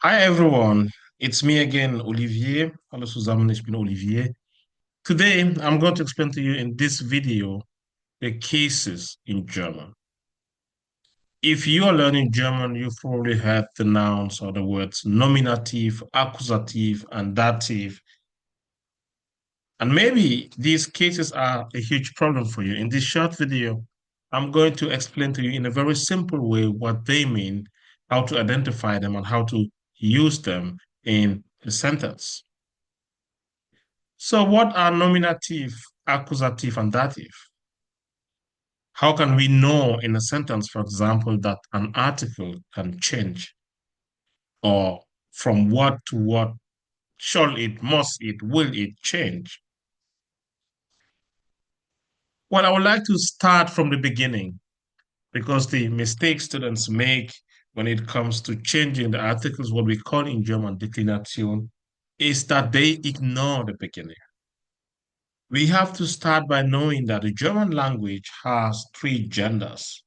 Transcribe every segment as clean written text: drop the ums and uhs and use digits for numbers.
Hi everyone, it's me again, Olivier. Hallo zusammen, ich bin Olivier. Today, I'm going to explain to you in this video the cases in German. If you are learning German, you've probably heard the nouns or the words nominative, accusative, and dative. And maybe these cases are a huge problem for you. In this short video, I'm going to explain to you in a very simple way what they mean, how to identify them, and how to use them in a sentence. So what are nominative, accusative, and dative? How can we know in a sentence, for example, that an article can change or from what to what? Shall it, must it, will it change? Well, I would like to start from the beginning because the mistake students make when it comes to changing the articles, what we call in German Deklination, is that they ignore the beginning. We have to start by knowing that the German language has three genders.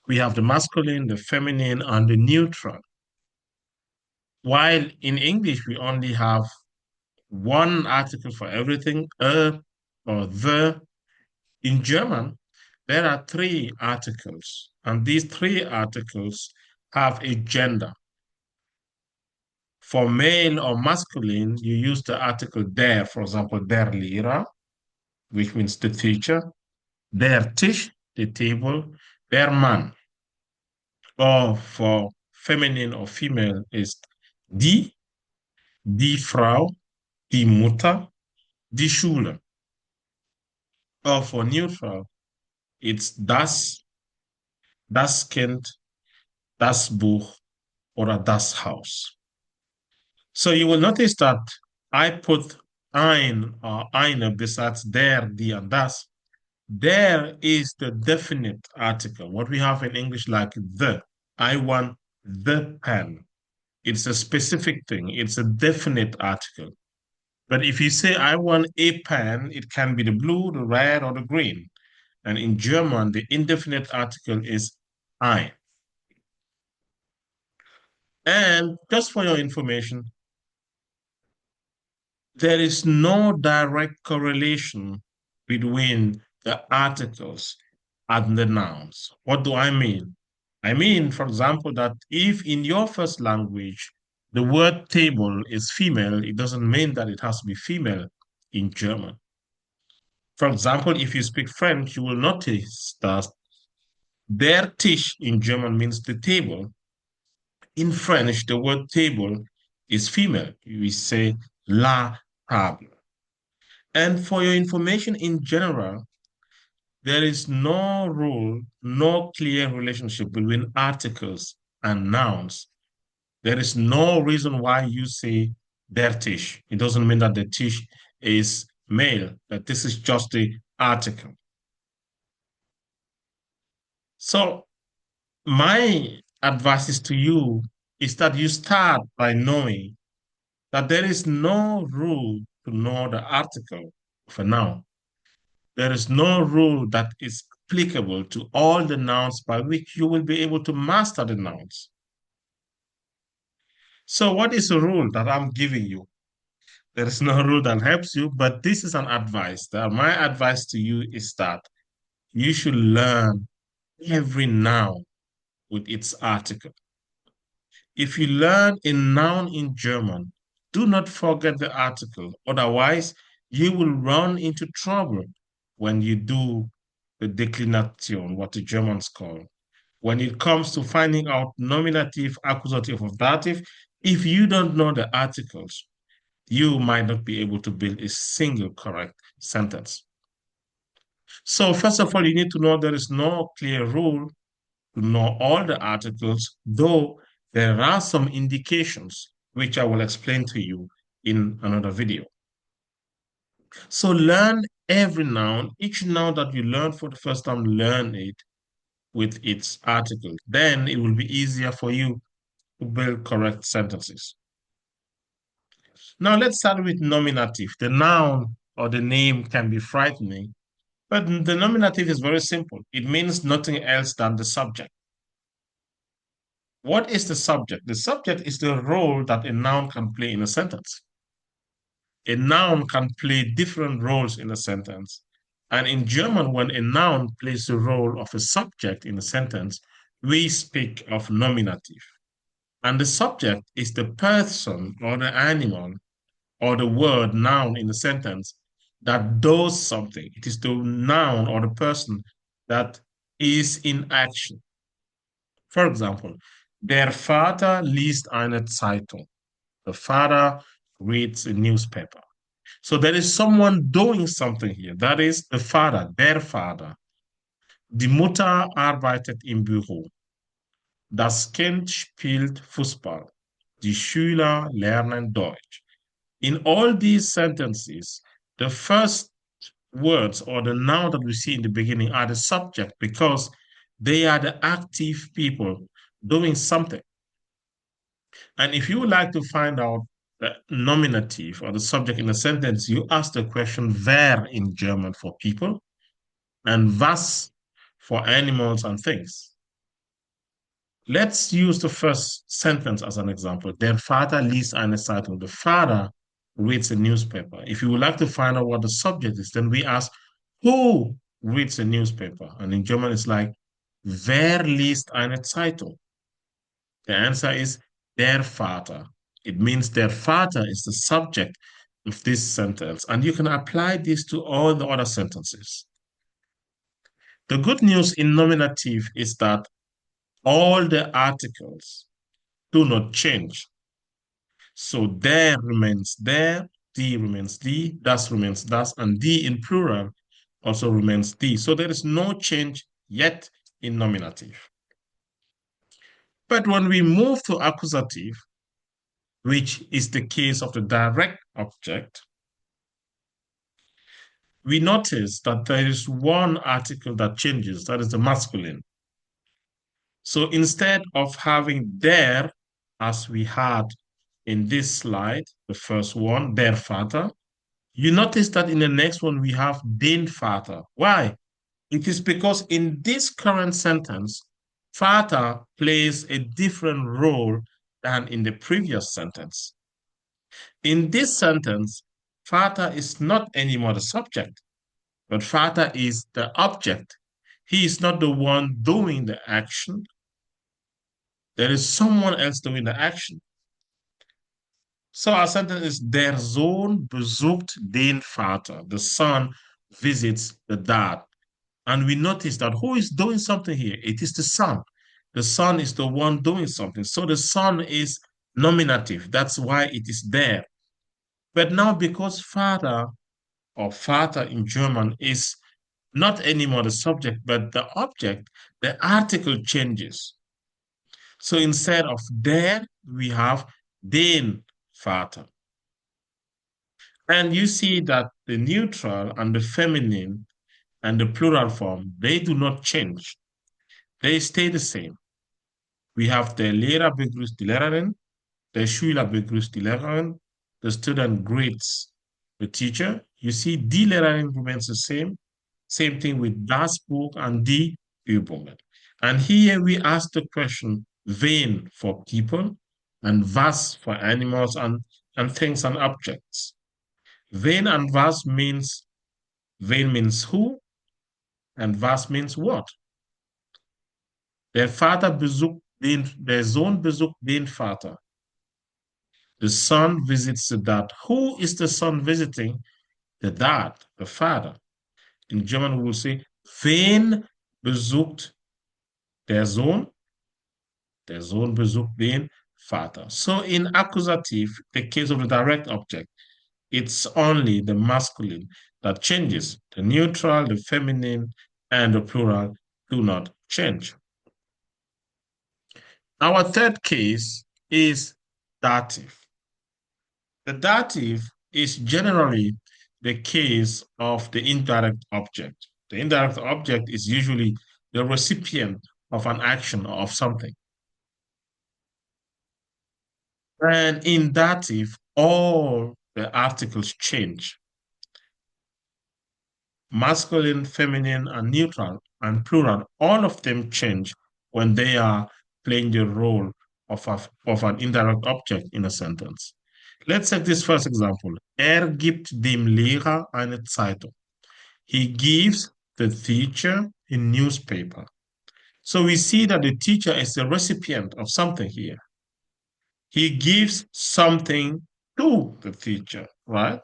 We have the masculine, the feminine, and the neutral. While in English, we only have one article for everything, or the. In German, there are three articles, and these three articles have a gender. For male or masculine, you use the article der, for example, der Lehrer, which means the teacher, der Tisch, the table, der Mann. Or for feminine or female is die Frau, die Mutter, die Schule. Or for neutral, it's das Kind, das Buch, or das Haus. So you will notice that I put ein or eine besides der, die, and das. There is the definite article, what we have in English like the. I want the pen. It's a specific thing. It's a definite article. But if you say, I want a pen, it can be the blue, the red, or the green. And in German, the indefinite article is ein. And just for your information, there is no direct correlation between the articles and the nouns. What do I mean? I mean, for example, that if in your first language, the word table is female, it doesn't mean that it has to be female in German. For example, if you speak French, you will notice that der Tisch in German means the table. In French, the word table is female. We say la table. And for your information in general, there is no rule, no clear relationship between articles and nouns. There is no reason why you say der Tisch. It doesn't mean that the Tisch is male, that this is just the article. So my advice is to you is that you start by knowing that there is no rule to know the article of a noun. There is no rule that is applicable to all the nouns by which you will be able to master the nouns. So what is the rule that I'm giving you? There is no rule that helps you, but this is an advice. My advice to you is that you should learn every noun with its article. If you learn a noun in German, do not forget the article. Otherwise, you will run into trouble when you do the declination, what the Germans call. When it comes to finding out nominative, accusative, or dative, if you don't know the articles, you might not be able to build a single correct sentence. So first of all, you need to know there is no clear rule to know all the articles, though there are some indications which I will explain to you in another video. So learn every noun, each noun that you learn for the first time, learn it with its article. Then it will be easier for you to build correct sentences. Now let's start with nominative. The noun or the name can be frightening, but the nominative is very simple. It means nothing else than the subject. What is the subject? The subject is the role that a noun can play in a sentence. A noun can play different roles in a sentence. And in German, when a noun plays the role of a subject in a sentence, we speak of nominative. And the subject is the person or the animal or the word noun in the sentence that does something. It is the noun or the person that is in action. For example, der Vater liest eine Zeitung. The father reads a newspaper. So there is someone doing something here. That is the father, der Vater. Die Mutter arbeitet im Büro. Das Kind spielt Fußball. Die Schüler lernen Deutsch. In all these sentences, the first words or the noun that we see in the beginning are the subject because they are the active people doing something. And if you would like to find out the nominative or the subject in a sentence, you ask the question wer in German for people and was for animals and things. Let's use the first sentence as an example. Der Vater liest eine Zeitung. The father reads a newspaper. If you would like to find out what the subject is, then we ask who reads a newspaper? And in German, it's like, wer liest eine Zeitung? The answer is der Vater. It means their father is the subject of this sentence. And you can apply this to all the other sentences. The good news in nominative is that all the articles do not change. So there remains there, die remains die, das remains das, and die in plural also remains die. So there is no change yet in nominative. But when we move to accusative, which is the case of the direct object, we notice that there is one article that changes, that is the masculine. So instead of having der, as we had in this slide, the first one, der Vater, you notice that in the next one we have den Vater. Why? It is because in this current sentence, Vater plays a different role than in the previous sentence. In this sentence, Vater is not anymore the subject, but Vater is the object. He is not the one doing the action. There is someone else doing the action. So our sentence is, der Sohn besucht den Vater. The son visits the dad. And we notice that who is doing something here? It is the son. The son is the one doing something. So the son is nominative. That's why it is there. But now because father or Vater in German is not anymore the subject, but the object, the article changes. So instead of der, we have den Vater. And you see that the neutral and the feminine and the plural form, they do not change. They stay the same. We have der Lehrer begrüßt die Lehrerin, der Schüler begrüßt die Lehrerin, the student greets the teacher. You see, die Lehrerin remains the same. Same thing with das Buch and die Übungen. And here we ask the question, wen for people and was for animals and things and objects. Wen and was means, wen means who and was means what. Der Sohn besucht den Vater. The son visits the dad. Who is the son visiting? The dad, the father. In German, we will say, wen besucht der Sohn? Der Sohn besucht den Vater. So in accusative, the case of the direct object, it's only the masculine that changes. The neutral, the feminine, and the plural do not change. Our third case is dative. The dative is generally the case of the indirect object. The indirect object is usually the recipient of an action or of something. And in dative, all the articles change. Masculine, feminine, and neutral, and plural, all of them change when they are playing the role of an indirect object in a sentence. Let's take this first example. Gibt dem Lehrer eine Zeitung. He gives the teacher a newspaper. So we see that the teacher is the recipient of something here. He gives something to the teacher, right?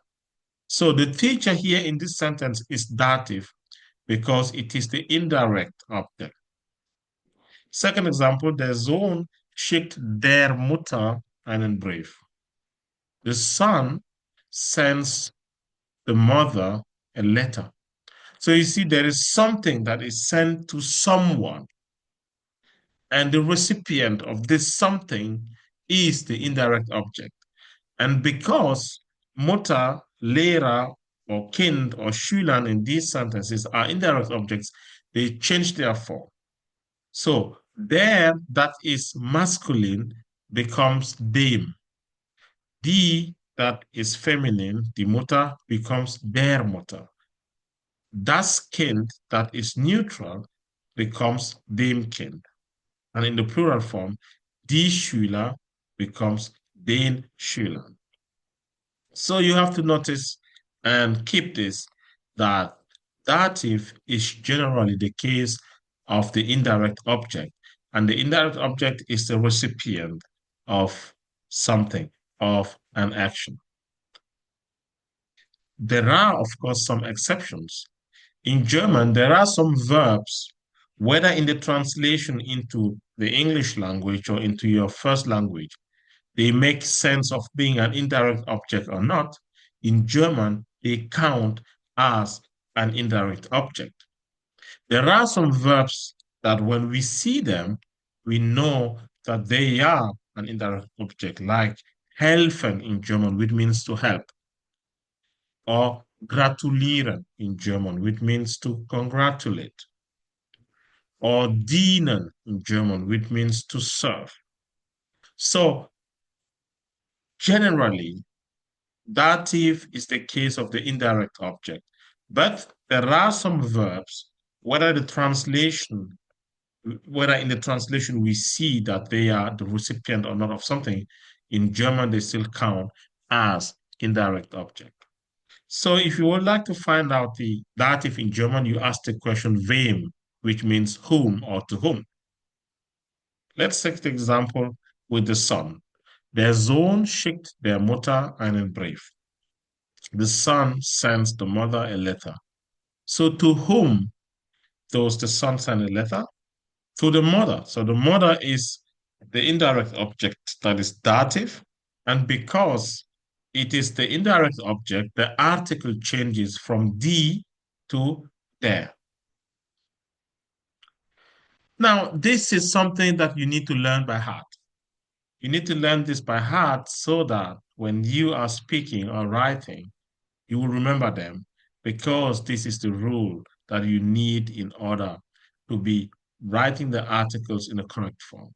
So the teacher here in this sentence is dative because it is the indirect object. Second example, der Sohn schickt der Mutter einen Brief. The son sends the mother a letter. So you see, there is something that is sent to someone, and the recipient of this something is the indirect object. And because Mutter, Lehrer, or Kind, or Schülern in these sentences are indirect objects, they change their form. So there, that is masculine, becomes dem. Die, that is feminine, die Mutter, becomes der Mutter. Das Kind, that is neutral, becomes dem Kind. And in the plural form, die Schüler becomes den Schülern. So you have to notice and keep this, that dative is generally the case of the indirect object, and the indirect object is the recipient of something, of an action. There are, of course, some exceptions. In German, there are some verbs, whether in the translation into the English language or into your first language, they make sense of being an indirect object or not. In German, they count as an indirect object. There are some verbs that when we see them, we know that they are an indirect object, like helfen in German, which means to help, or gratulieren in German, which means to congratulate, or dienen in German, which means to serve. So generally, dative is the case of the indirect object, but there are some verbs, whether in the translation we see that they are the recipient or not of something, in German they still count as indirect object. So if you would like to find out the dative in German, you ask the question wem, which means whom or to whom. Let's take the example with the son. Der Sohn schickt der Mutter einen Brief. The son sends the mother a letter. So to whom does the son send a letter? To the mother. So the mother is the indirect object that is dative. And because it is the indirect object, the article changes from die to der. Now, this is something that you need to learn by heart. You need to learn this by heart so that when you are speaking or writing, you will remember them, because this is the rule that you need in order to be writing the articles in the correct form.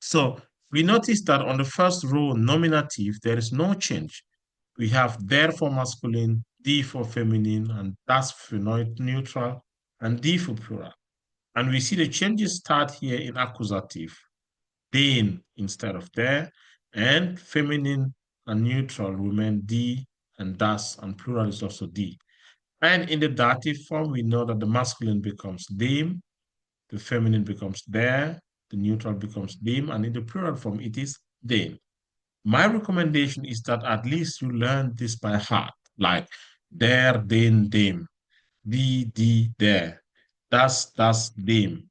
So we notice that on the first row, nominative, there is no change. We have der for masculine, die for feminine, and das for neutral, and die for plural. And we see the changes start here in accusative, den instead of der, and feminine and neutral remain die and das, and plural is also die. And in the dative form, we know that the masculine becomes dem, the feminine becomes der, the neutral becomes dem, and in the plural form, it is den. My recommendation is that at least you learn this by heart, like der, den, dem, die, der, das, dem,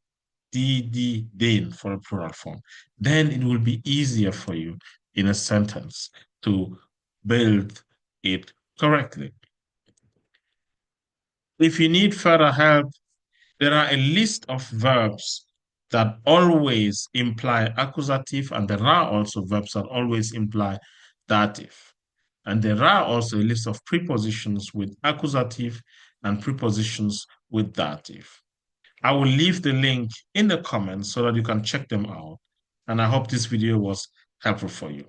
die, den for a plural form. Then it will be easier for you in a sentence to build it correctly. If you need further help, there are a list of verbs that always imply accusative, and there are also verbs that always imply dative. And there are also a list of prepositions with accusative and prepositions with dative. I will leave the link in the comments so that you can check them out. And I hope this video was helpful for you.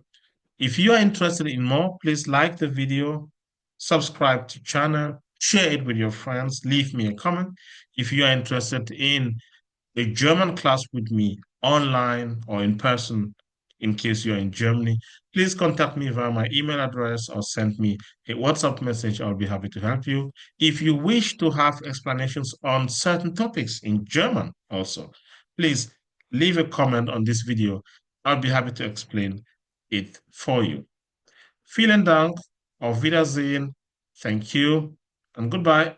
If you are interested in more, please like the video, subscribe to the channel, share it with your friends, leave me a comment. If you are interested in a German class with me, online or in person in case you're in Germany, please contact me via my email address or send me a WhatsApp message. I'll be happy to help you. If you wish to have explanations on certain topics in German also, please leave a comment on this video. I'll be happy to explain it for you. Vielen Dank, auf Wiedersehen, thank you, and goodbye.